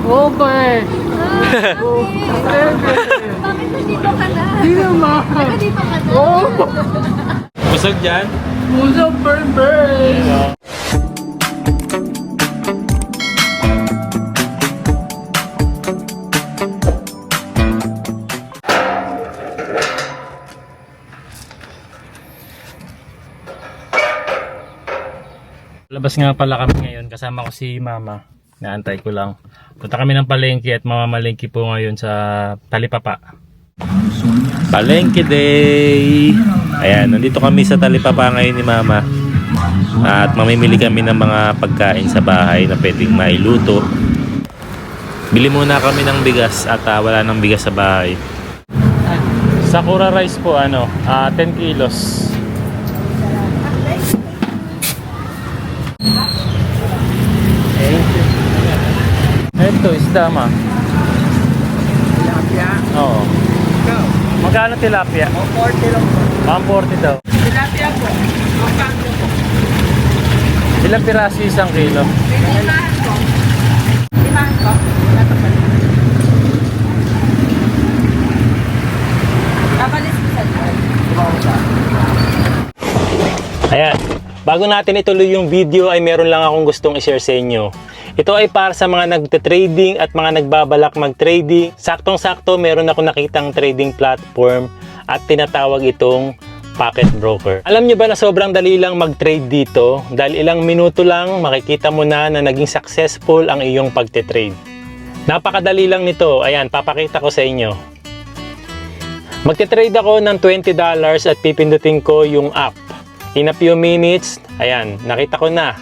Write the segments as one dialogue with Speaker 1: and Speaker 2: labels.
Speaker 1: Okay.
Speaker 2: Bakit nandito ka na?
Speaker 1: Hindi naman.
Speaker 2: Nandito ka na?
Speaker 1: Oh.
Speaker 3: Busog dyan?
Speaker 1: Busog burger.
Speaker 3: Labas nga pala kami ngayon, kasama ko si Mama. Naantay ko lang. Punta kami ng palengke at mamamalengke po ngayon sa Talipapa. Palengke Day! Ayan, nandito kami sa Talipapa ngayon ni Mama. At mamimili kami ng mga pagkain sa bahay na pwedeng mailuto. Bili muna kami ng bigas at wala ng bigas sa bahay. Sakura rice po 10 kilos. Ito, isda ma.
Speaker 1: Tilapia.
Speaker 3: Oo.
Speaker 1: Ikaw.
Speaker 3: Magkano tilapia?
Speaker 1: 140 lang po.
Speaker 3: 140 daw.
Speaker 1: Tilapia po. Magkano po?
Speaker 3: Ilang piraso isang kilo?
Speaker 1: Limahan po. Limahan po. Kapalis ko sa
Speaker 3: Ayan. Bago natin ituloy yung video ay meron lang akong gustong i-share sa inyo. Ito ay para sa mga nagte-trading at mga nagbabalak mag-trading. Saktong-sakto meron ako nakitang trading platform at tinatawag itong Pocket Broker. Alam nyo ba na sobrang dali lang mag-trade dito? Dahil ilang minuto lang makikita mo na naging successful ang iyong pagte-trade. Napakadali lang nito. Ayan, papakita ko sa inyo. Magte-trade ako ng $20 at pipindutin ko yung app. In a few minutes, ayan, nakita ko na.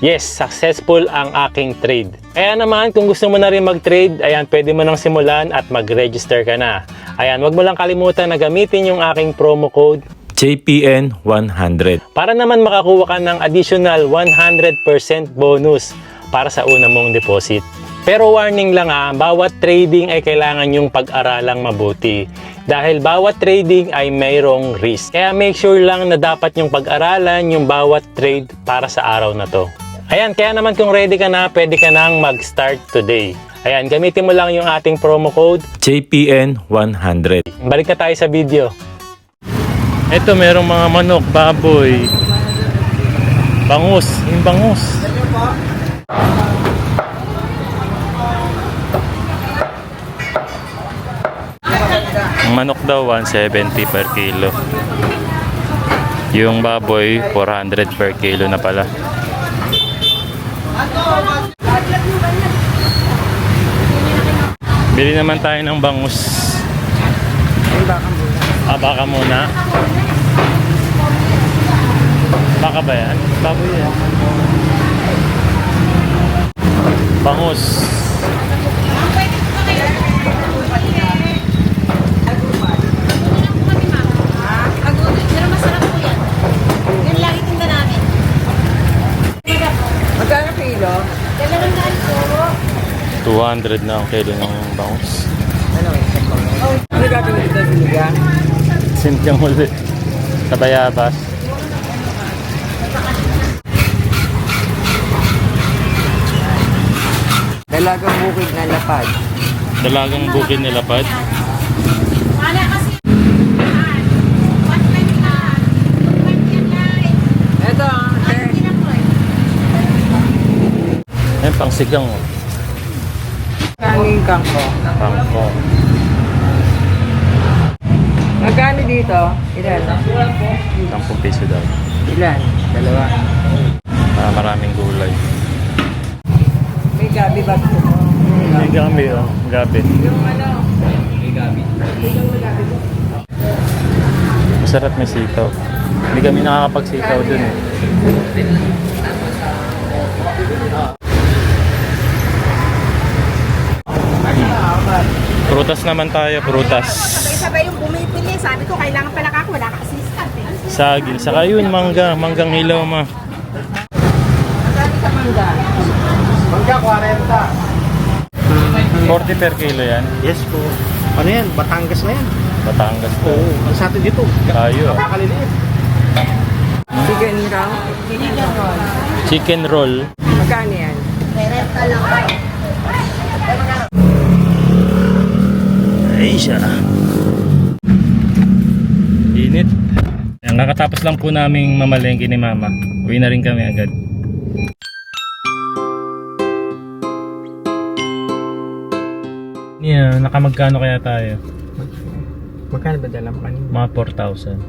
Speaker 3: Yes, successful ang aking trade. Kaya naman, kung gusto mo na rin mag-trade, ayan, pwede mo nang simulan at mag-register ka na. Ayan, wag mo lang kalimutan na gamitin yung aking promo code JPN100 para naman makakuha ka ng additional 100% bonus para sa una mong deposit. Pero warning lang bawat trading ay kailangan yung pag-aralang mabuti. Dahil bawat trading ay mayroong risk. Kaya make sure lang na dapat yung pag-aralan yung bawat trade para sa araw na to. Ayan, kaya naman kung ready ka na, pwede ka nang mag-start today. Ayan, gamitin mo lang yung ating promo code JPN100. Balik na tayo sa video. Ito, merong mga manok, baboy, bangus, yung bangus. Ang manok daw 170 per kilo. Yung baboy 400 per kilo na pala. Bili naman tayo ng bangus. Baka muna. Baka ba yan? Baboy yan. Bangus.
Speaker 2: Pero masarap po yan. Yan lagi tinda namin.
Speaker 1: Magkano kilo?
Speaker 2: Dalawang daan po.
Speaker 3: 200 na ang kilo ng bangus.
Speaker 1: Ano gagawin dito, sinigang?
Speaker 3: Sintiang huli. Sa bayabas.
Speaker 1: Dalagang bukid na lapad.
Speaker 3: Dalagang bukid nilapad.
Speaker 2: Wala kasi.
Speaker 1: Ito,
Speaker 3: Ayan, pang sigang.
Speaker 1: kanging kangko.
Speaker 3: Pangko.
Speaker 1: Magkano dito? Ilan?
Speaker 3: 10 piso daw.
Speaker 1: Ilan? Dalawa.
Speaker 3: Maraming gulay.
Speaker 1: May gabi ba gusto mo?
Speaker 3: May gabi gabi.
Speaker 1: Yung ano? May gabi.
Speaker 3: Masarap may sitaw. Hindi kami nakakapagsitaw dun eh. Prutas naman tayo, prutas.
Speaker 2: Sabay-sabay yung bumibili. Sabi ko, kailangan pala ako. Wala ka assistant eh.
Speaker 3: Saging, saka yun, manggang hilaw ma.
Speaker 1: Magkano sa mangga?
Speaker 4: Mangga 40.
Speaker 3: 40 per kilo yan.
Speaker 4: Yes po. Ano yan? Batangas na yan.
Speaker 3: Batangas po.
Speaker 4: Oo. Ang sa atin dito.
Speaker 3: Tayo.
Speaker 4: Napakaliliit.
Speaker 1: Chicken roll?
Speaker 3: Chicken roll.
Speaker 1: Magkano yan?
Speaker 2: Renta lang.
Speaker 3: Asia. Init. Yan, kakatapos lang po naming mamalengke ni Mama. Uwi na rin kami agad. Yeah, nakamagkano kaya tayo?
Speaker 1: Magkano ba dalam kanina?
Speaker 3: Mga 4,000.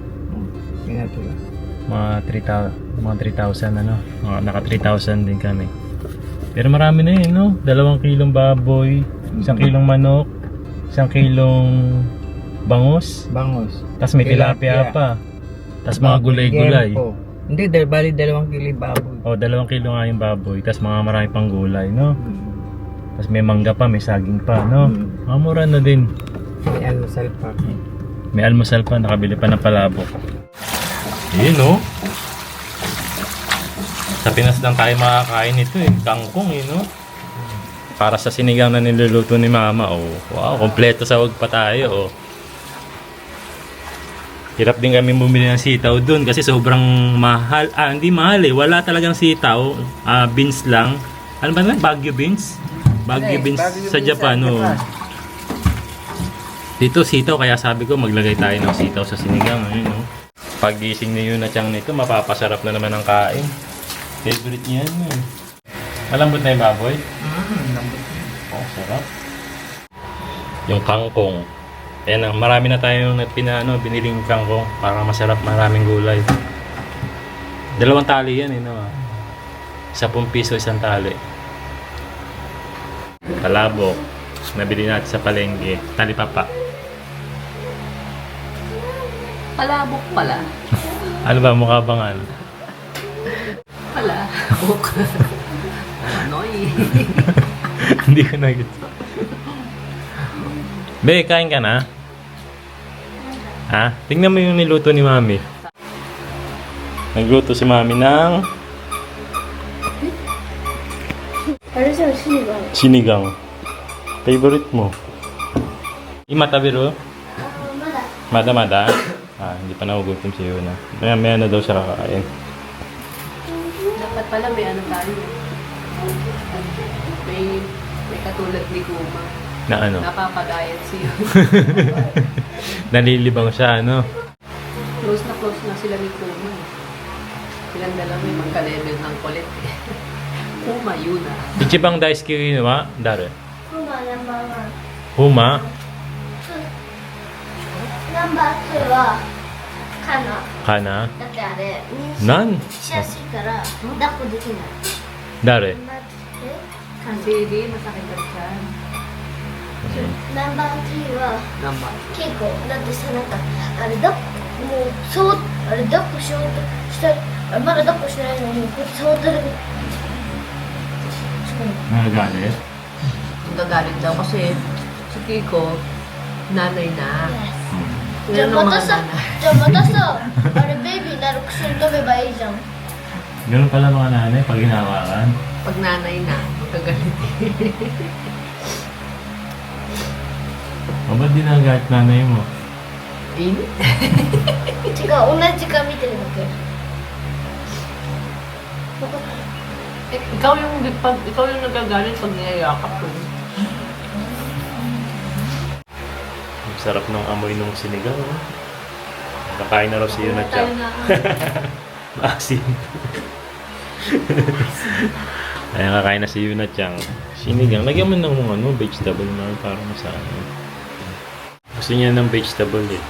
Speaker 1: Tingnan ko lang.
Speaker 3: Mga 3,000 ano? Naka 3,000 din kami. Pero marami na yun, no? 2 kilong baboy, 1 kilong manok, 1 kilong bangus,
Speaker 1: Bangos.
Speaker 3: tas may tilapia pa. Tas mga gulay-gulay.
Speaker 1: Gempo. Hindi, bali 2 kilo baboy.
Speaker 3: O, 2 kilo nga yung baboy, tas mga marami pang gulay, no? Tas may mangga pa, may saging pa, no? Mura na din.
Speaker 1: May almusal pa.
Speaker 3: May almusal pa, nakabili pa ng palabok. Yun, no? Sa Pinas lang tayo makakain ito, eh. Kangkong, eh, no? Para sa sinigang na niluluto ni Mama, oh. Wow, kompleto sahog pa tayo, oh. Hirap din kami bumili ng sitaw dun kasi sobrang mahal. Hindi mahal eh. Wala talagang sitaw. Beans lang. Ano ba naman? Baguio beans? Baguio beans sa Japan, oh. Dito sitaw, kaya sabi ko maglagay tayo ng sitaw sa sinigang. Ayun, oh. Paggising ni Yuna Chang nito, mapapasarap na naman ang kain. Favorite niya yan, eh. Malambot na yung baboy?
Speaker 1: Lambot.
Speaker 3: Oh, sarap. Yung kangkong. Ayan, marami na tayong biniling kangkong para masarap, maraming gulay. 2 tali yan, eh, no? 10 piso isang tali. Palabok. Nabili natin sa palengke. Talipapa.
Speaker 2: Palabok pala.
Speaker 3: Ano ba? Mukha bang ano?
Speaker 2: Palabok. Ano eh.
Speaker 3: Hindi ko nagets. Be, kain ka na? Ha? Tingnan mo yung niluto ni Mami. Nagluto si Mami ng sinigang. Favorite mo? Imata biro? Mada. Hindi pa nagugutom si Yuna. Maya na daw siya kakain.
Speaker 2: Dapat pala may ano tayo. May katulad ni Kuma.
Speaker 3: Na ano?
Speaker 2: Napapagayat siya.
Speaker 3: Nalilibang siya, ano?
Speaker 2: Close na sila ni Kuma. Silang dalawa may magka-level ng kulit. Kuma, Yuna.
Speaker 3: Ichibang daisuki wa dare?
Speaker 5: ナンバーワン
Speaker 3: Huma?
Speaker 5: ナンバー2はカナ
Speaker 3: Kana?
Speaker 5: だってあれ妊娠
Speaker 3: Nan?
Speaker 5: しやすいから抱っこできない
Speaker 3: Dare?
Speaker 2: Kasi di, masakit ang tiyan.
Speaker 5: ナンバー3は
Speaker 1: Namba.
Speaker 5: 結構だってさなんかあれ抱っこもうそうあれ抱っこしようとしたらまだ抱っこしてないのにこうやって触っただけ
Speaker 3: Nagagalit?
Speaker 2: Nagagalit daw kasi si Kiko, nanay na.
Speaker 5: じゃあ
Speaker 2: Yan ang
Speaker 5: また
Speaker 2: mga
Speaker 5: さ
Speaker 2: nanay.
Speaker 5: じゃあまたさあれベイビーになる薬飲めばいいじゃん
Speaker 3: Ganun pala mga nanay pag hinawakan.
Speaker 2: Pag nanay na, magagalit.
Speaker 3: O ba't di nagagalit nanay mo?
Speaker 2: Init.
Speaker 5: 違う同じ時間見てるだけ
Speaker 2: Ikaw yung nagagalit pag niyayakap ko.
Speaker 3: Ang sarap ng amoy ng sinigang. Oh. Kakain na raw si Yuna
Speaker 2: Tayo
Speaker 3: Chang.
Speaker 2: na.
Speaker 3: Maasim. Ayan, kakain na si Yuna Chang. Sinigang. Lagyan mo ng mga vegetable na para masaan. Gusto niya ng vegetable eh.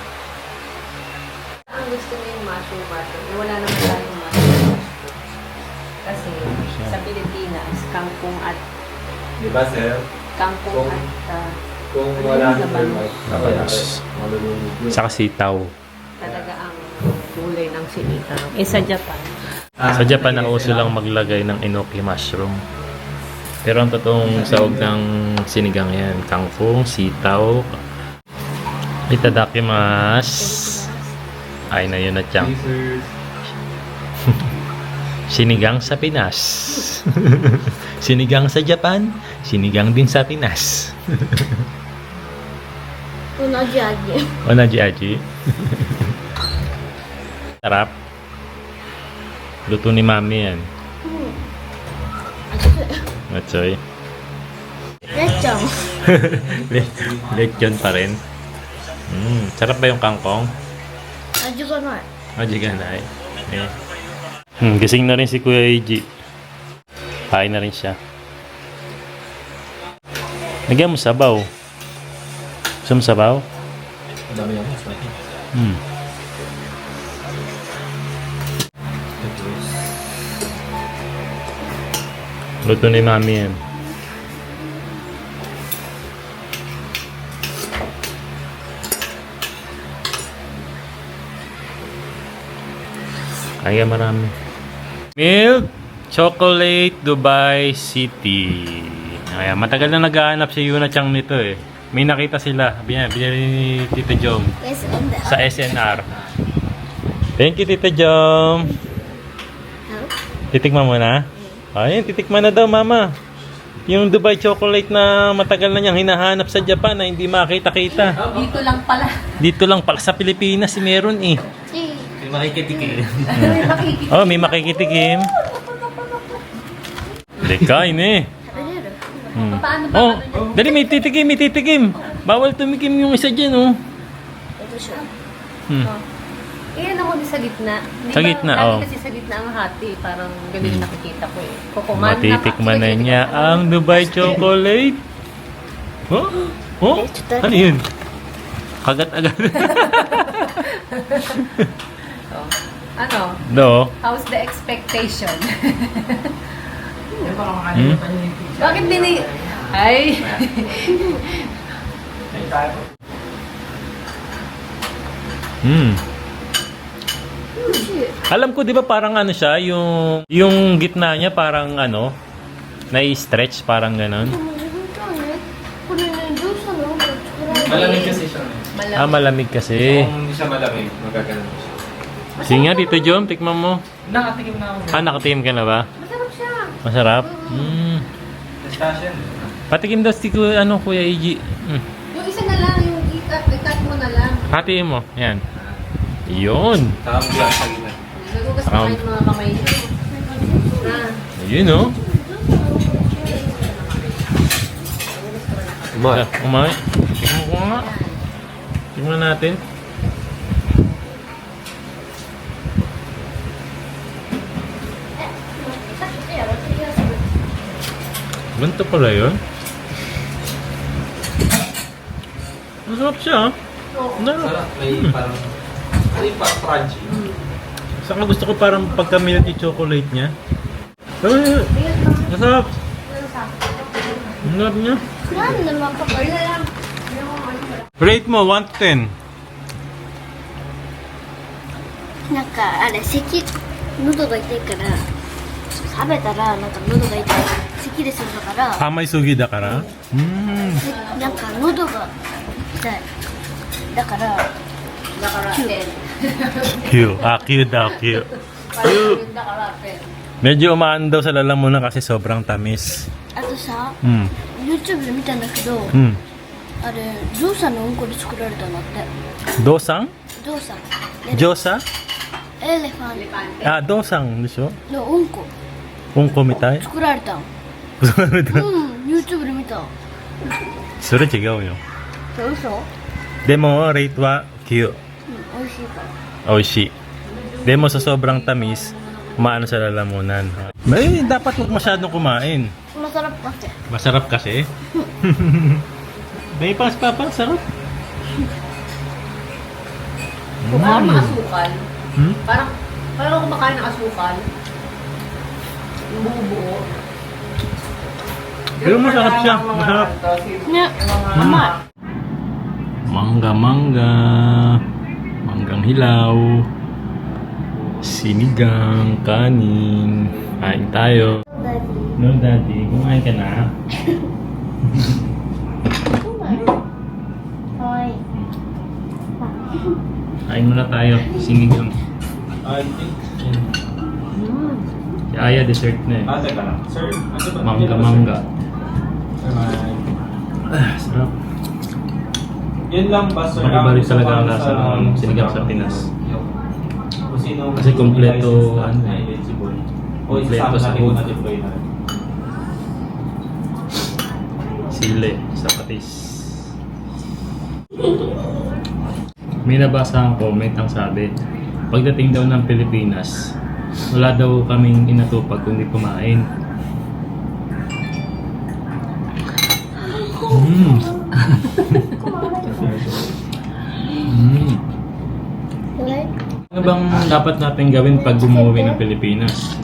Speaker 2: Ang gusto niya yung mushroom. Wala naman tayong mushroom. Kasi sa Pilipinas, kangkong at
Speaker 1: Diba, sir?
Speaker 2: kangkong at
Speaker 1: Kung
Speaker 2: wala nang
Speaker 3: Tapos, saka sitaw.
Speaker 2: talaga ang kulay ng sinigang. Eh sa Japan,
Speaker 3: Sa Japan, ang uso lang maglagay ng enoki mushroom. Pero ang totoong sahog ng sinigang yan, kangkong, sitaw, itadakimasu. Ay na yun na Chang. Sinigang sa Pinas. Sinigang sa Japan, sinigang din sa Pinas.
Speaker 5: 同じ味
Speaker 3: Onaji aji. Sarap. Luto ni Mami yan. Matsoy.
Speaker 5: レッちゃん
Speaker 3: Lechon pa rin. Sarap ba yung kangkong?
Speaker 5: 味がない。
Speaker 3: Aji ka na eh. Gising na rin si Kuya Eiji. Kain na rin siya. Lagyan mo sabaw. Gusto mo sabaw?
Speaker 1: Ang dami ako. Sabi.
Speaker 3: Luto ni Mami yan. Kaya marami. Milk Chocolate Dubai City. Kaya matagal na naghahanap si Yuna Chang nito eh. May nakita sila. Binili ni Tita Jom
Speaker 5: Yes, on the
Speaker 3: sa SNR. Thank you, Tita Jom. Titikman mo na? Ayun, titikman na daw, Mama. Yung Dubai Chocolate na matagal na niyang hinahanap sa Japan na hindi makita-kita.
Speaker 2: Dito lang pala.
Speaker 3: Dito lang pala sa Pilipinas, meron eh.
Speaker 1: May makikitikin.
Speaker 3: Oh, may makikitikim. Dekain eh.
Speaker 2: Paano ba?
Speaker 3: Oh, dali may titikim. Bawal tumikim yung isa dyan, oh.
Speaker 2: Iyan ako sa gitna. Di
Speaker 3: Sa
Speaker 2: ba,
Speaker 3: gitna,
Speaker 2: lagi
Speaker 3: oh.
Speaker 2: kasi sa gitna ang hati. Parang ganun yung nakikita ko eh. Kukuman.
Speaker 3: Matitikman na niya ang Dubai Chocolate. Oh? Oh? Ano yun? Kagat agad.
Speaker 2: Ano?
Speaker 3: No?
Speaker 2: How's the expectation?
Speaker 3: Hmm?
Speaker 2: Bakit bini... Ay!
Speaker 3: Alam ko, di ba parang ano siya, yung gitna niya parang ano, nai-stretch, parang ganon.
Speaker 1: Malamig kasi siya.
Speaker 3: Ah, malamig kasi.
Speaker 1: Kung hindi siya malamig, magaganon siya.
Speaker 3: Sige nga, Tito Jom, tikman mo.
Speaker 1: Nakatikim na ako.
Speaker 3: Ah, nakatikim ka na ba?
Speaker 2: Masarap siya.
Speaker 3: Masarap?
Speaker 1: Nastasya.
Speaker 3: Patikim daw si Kuya Eiji.
Speaker 2: Yung isa na lang, yung i-cut mo na lang.
Speaker 3: Hatiin mo. Yan. Yun.
Speaker 1: Tama mo lang sa gitna.
Speaker 2: Nagugas na kayo ng mga kamay niyo.
Speaker 3: Ayun, oh. Umay. Tingnan ko nga. Tingnan natin. Ganito pala yun. Masarap siya, ah.
Speaker 1: Sarap. May parang... Ano yung parang crunchy?
Speaker 3: Saka gusto ko parang pagka-milk yung chocolate niya. Ay, masarap. Masarap niya. Rate mo, 1 to 10.
Speaker 5: なんかあれ咳喉が痛いから食べたらなんか喉が痛い咳でするだから
Speaker 3: Kamay sugi da kara?
Speaker 5: なんか喉が痛いだから
Speaker 3: Cute. Ah, cute daw, cute. Cute. Medyo umaan daw sa lalamunan kasi sobrang tamis.
Speaker 5: あとさ
Speaker 3: Hmm.
Speaker 5: YouTube で見たんだけど
Speaker 3: Hmm.
Speaker 5: あれゾウさんのうんこで作られたんだって
Speaker 3: Dosang?
Speaker 5: ゾウさん
Speaker 3: Josa?
Speaker 5: エレファン
Speaker 3: Ah, dosang. Desu?
Speaker 5: のうんこ
Speaker 3: Ungko mitai?
Speaker 5: 作られたん YouTube で見た
Speaker 3: Sure, chigaw yo.
Speaker 5: 嘘
Speaker 3: Demo, rate wa cute.
Speaker 5: 美味しいから
Speaker 3: Oishi. Demo sa sobrang tamis, umaano sa lalamunan. May dapat huwag masyadong kumain.
Speaker 5: masarap kasi
Speaker 3: Masarap kasi. May pas sarap.
Speaker 2: Parang makasukal.
Speaker 3: Hmm?
Speaker 2: Parang kumakain ng asukal. Yung buo-buo.
Speaker 3: Pero masarap siya. Masarap.
Speaker 5: ね甘い
Speaker 3: Mangga-mangga. Manggang hilaw. Sinigang, kanin. Kain tayo. No, Daddy. Kumain ka na.
Speaker 5: かわいい
Speaker 3: Kain muna tayo. Sinigang.
Speaker 1: I think...
Speaker 3: Si Aya, dessert na eh.
Speaker 1: Teka lang. Sir, ano ba?
Speaker 3: Mangga-mangga.
Speaker 1: Sir,
Speaker 3: Sarap.
Speaker 1: Yun lang ba, sir?
Speaker 3: Iba rin talaga ang
Speaker 1: Gusto
Speaker 3: lasa
Speaker 1: ko
Speaker 3: ng sinigang sa Pinas.
Speaker 1: Kung sino
Speaker 3: Kasi kompleto, ano
Speaker 1: na
Speaker 3: eh.
Speaker 1: eligible. O
Speaker 3: Kompleto
Speaker 1: isasama
Speaker 3: sa
Speaker 1: natin
Speaker 3: food.
Speaker 1: kung na-deploy na.
Speaker 3: Sile sa patis. May nabasa ang comment ang sabi, pagdating daw ng Pilipinas, wala daw kaming inatupag kundi kumain.
Speaker 5: Right?
Speaker 3: Ano bang dapat natin gawin pag umuwi ng Pilipinas?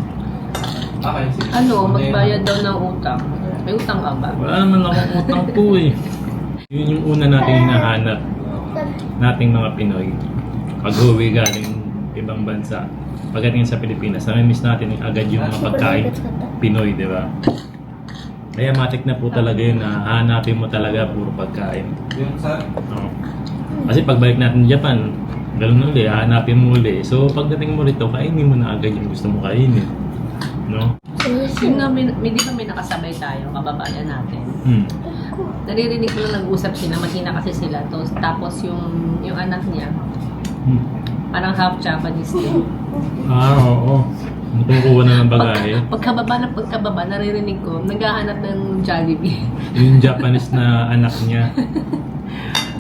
Speaker 1: Okay, sige.
Speaker 2: Ano, magbayad daw ng utang. May utang ka ba?
Speaker 3: Wala naman akong utang po eh. Yun yung una nating hinahanap nating mga Pinoy. Pag uwi galing ibang bansa, pagdating sa Pilipinas, nami-miss natin agad yung mga pagkain Pinoy, di ba? Kaya matik na po talaga yun na hahanapin mo talaga puro pagkain.
Speaker 1: Yung sa...
Speaker 3: Oo. Kasi pagbalik natin sa Japan, ganun ulit, hahanapin mo ulit. So pagdating mo rito, kainin mo na agad yung gusto mo kainin. No?
Speaker 2: Yung hindi kami nakasabay tayo, kababayan natin. Naririnig ko lang nag-usap sila, mahina kasi sila. Tapos yung anak niya, parang half Japanese din.
Speaker 3: Oo. Kumukuha na ng bagahe.
Speaker 2: Pagkababa, naririnig ko, naghahanap ng Jollibee.
Speaker 3: Yung Japanese na anak niya.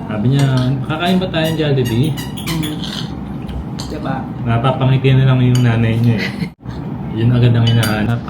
Speaker 3: Sabi niya, kakain ba tayong Jollibee?
Speaker 2: Diba?
Speaker 3: Napapangiti na lang yung nanay niya eh. Yun agad ang hinahanap.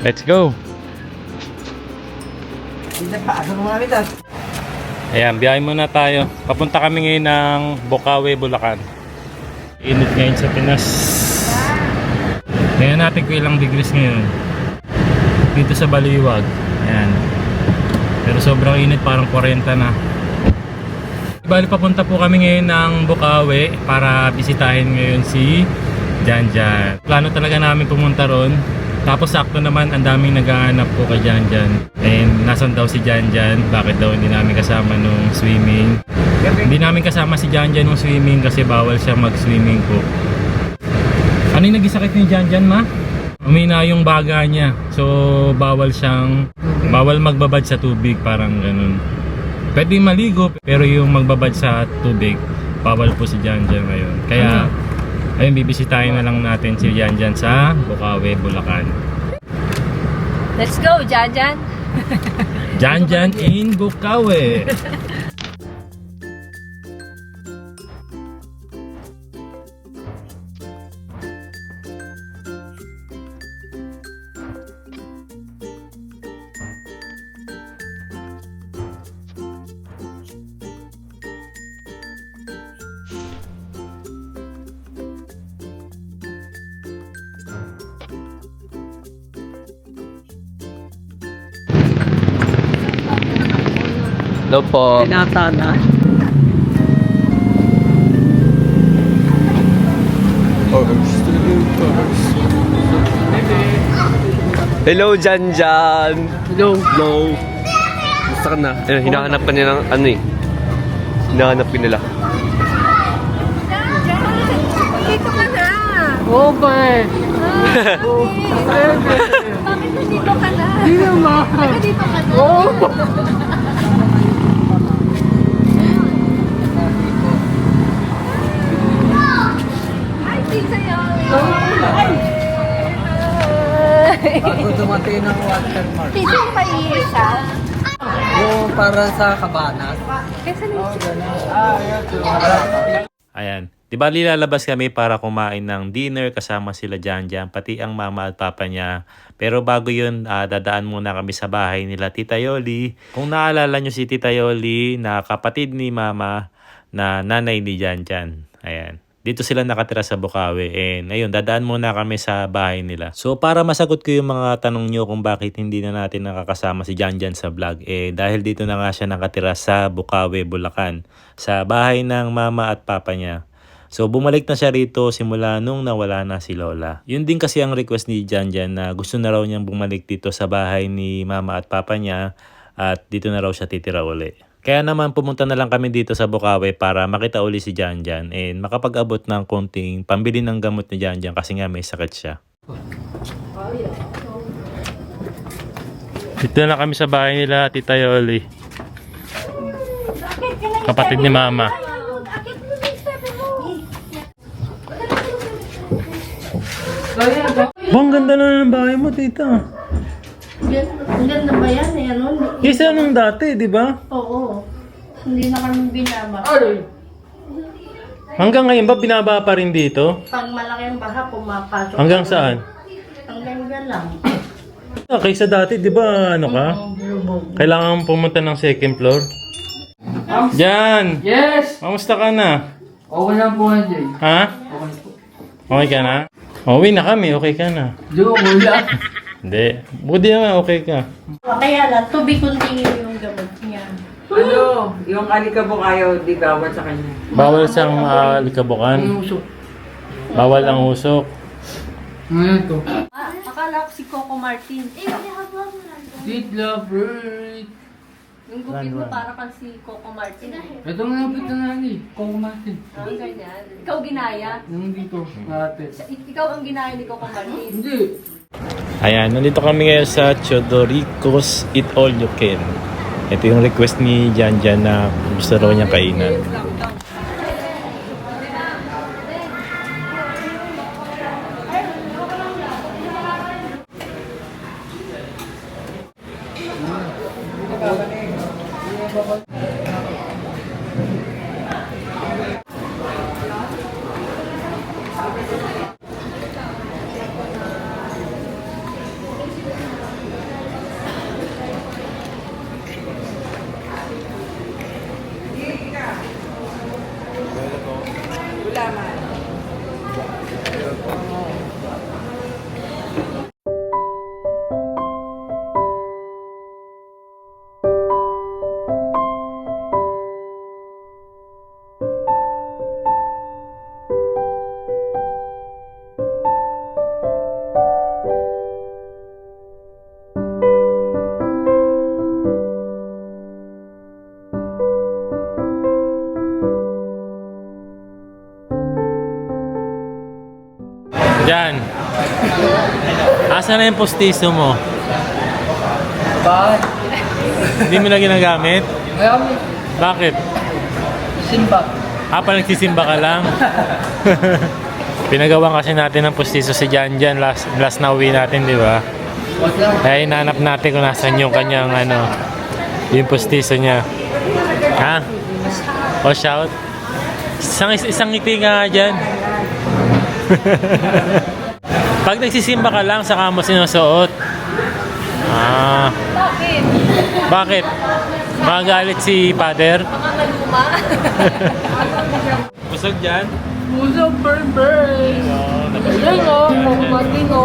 Speaker 3: Let's go! Ayan, biyahe muna tayo. Papunta kami ngayon ng Bocaue, Bulacan. Init ngayon sa Pinas. Tingnan natin kung ilang degrees ngayon. Dito sa Baliwag. Ayan. Pero sobrang init, parang 40 na. Bali, papunta po kami ngayon ng Bocaue para bisitahin ngayon si Janjan. Plano talaga namin pumunta ron. Tapos sakto naman, ang daming naghahanap po kay Janjan. And nasan daw si Janjan? Bakit daw hindi namin kasama nung swimming? Hindi namin kasama si Janjan nung swimming kasi bawal siya mag-swimming po. Ano yung nag-isakit ni Janjan, ma? Umina yung baga niya. So bawal magbabad sa tubig, parang ganun. Pwede maligo, pero yung magbabad sa tubig, bawal po si Janjan ngayon. Kaya ayun, bibisitahin na lang natin si Janjan sa Bocaue, Bulacan.
Speaker 2: Let's go, Janjan!
Speaker 3: Janjan in Bocaue!
Speaker 1: Hello po.
Speaker 2: Pinata na.
Speaker 1: Hello, Janjan!
Speaker 2: Hello.
Speaker 1: Hello! Gusto ka na? Eh, hinahanap ka niya ng ano eh. Hinahanap ka nila.
Speaker 5: Dito ka na!
Speaker 2: Okay.
Speaker 5: Bakit nandito ka na?
Speaker 2: Hindi naman.
Speaker 5: Dito ka na? Ay, pizza yun!
Speaker 6: Bago dumating ng watermark.
Speaker 5: Pizza yung maiiyak siya?
Speaker 6: Yung para sa Cabanas.
Speaker 5: Kasi
Speaker 3: Ayan. Di ba lalabas kami para kumain ng dinner kasama sila Janjan, pati ang mama at papa niya. Pero bago yun, dadaan muna kami sa bahay nila Tita Yoli. Kung naalala nyo si Tita Yoli na kapatid ni mama na nanay ni Janjan. Ayan. Dito sila nakatira sa Bocaue. And ayun, dadaan muna kami sa bahay nila. So para masagot ko yung mga tanong nyo kung bakit hindi na natin nakakasama si Janjan sa vlog, dahil dito na nga siya nakatira sa Bocaue, Bulacan. Sa bahay ng mama at papa niya. So bumalik na siya rito simula nung nawala na si Lola. Yun din kasi ang request ni Janjan na gusto na raw niyang bumalik dito sa bahay ni mama at papa niya at dito na raw siya titira uli. Kaya naman pumunta na lang kami dito sa Bukawi para makita uli si Janjan and makapag-abot ng konting pambili ng gamot ni Janjan kasi nga may sakit siya. Dito na kami sa bahay nila Tita Yoli. Kapatid ni mama. Bang ganda na ng bahay mo, tita.
Speaker 2: Ang ganda ba yan eh? Ano?
Speaker 3: Isa nung dati, di ba?
Speaker 2: Oo. Hindi na kami binaba.
Speaker 3: Hanggang ngayon ba binaba pa rin dito?
Speaker 2: Pag malaki ang baha, pumapasok.
Speaker 3: Hanggang saan?
Speaker 2: Hanggang dyan lang.
Speaker 3: Kaysa dati, di ba ano ka?
Speaker 2: Lubog.
Speaker 3: Kailangan pumunta ng second floor. Jan!
Speaker 6: Yes!
Speaker 3: Kamusta ka na?
Speaker 6: Okay lang po, Jay.
Speaker 3: Ha?
Speaker 6: Okay po.
Speaker 3: Okay ka na? Uwi na kami, okay ka na.
Speaker 6: Joke, wala.
Speaker 3: Hindi. Buti naman, okay ka.
Speaker 2: Kaya lang, to be continued yung gamot niya.
Speaker 7: Ano, yung alikabok ayaw di bawal sa kanya.
Speaker 3: Bawal siyang likabukan.
Speaker 6: Usok.
Speaker 3: Bawal ang usok.
Speaker 6: Ngayon to.
Speaker 2: Akala ko si Coco Martin.
Speaker 6: Sweet love, right?
Speaker 2: Yung gupit mo para kang si Coco Martin.
Speaker 6: Ito nga yung pito na ni. Kung Martin.
Speaker 2: Ang ganyan. Ikaw ginaya.
Speaker 6: Yung dito. Ate.
Speaker 2: Ikaw ang ginaya ni Coco Martin.
Speaker 6: Hindi.
Speaker 3: Ayan, nandito kami ngayon sa Chodorico's Eat All You Can. Ito yung request ni Janjan na gusto raw niyang kainan. Jan, asa na yung postiso mo?
Speaker 6: Bakit?
Speaker 3: Hindi mo na ginagamit?
Speaker 6: Ngayon,
Speaker 3: Bakit?
Speaker 6: simba.
Speaker 3: Nagsisimba ka lang? Pinagawa kasi natin ng postiso si Janjan last na uwi natin, di ba?
Speaker 6: Wag lang.
Speaker 3: Kaya hinanap natin kung nasan yung kanyang yung postiso niya. Ha? O shout? Isang ngiti nga dyan. Pag nagsisimba ka lang, saka mo sinusuot.
Speaker 2: Bakit?
Speaker 3: Bakit? Magagalit si father?
Speaker 2: Mga naluma.
Speaker 3: Busog dyan?
Speaker 2: Puso, burn.
Speaker 3: Oo,
Speaker 2: Ayun o, Coco Martin o.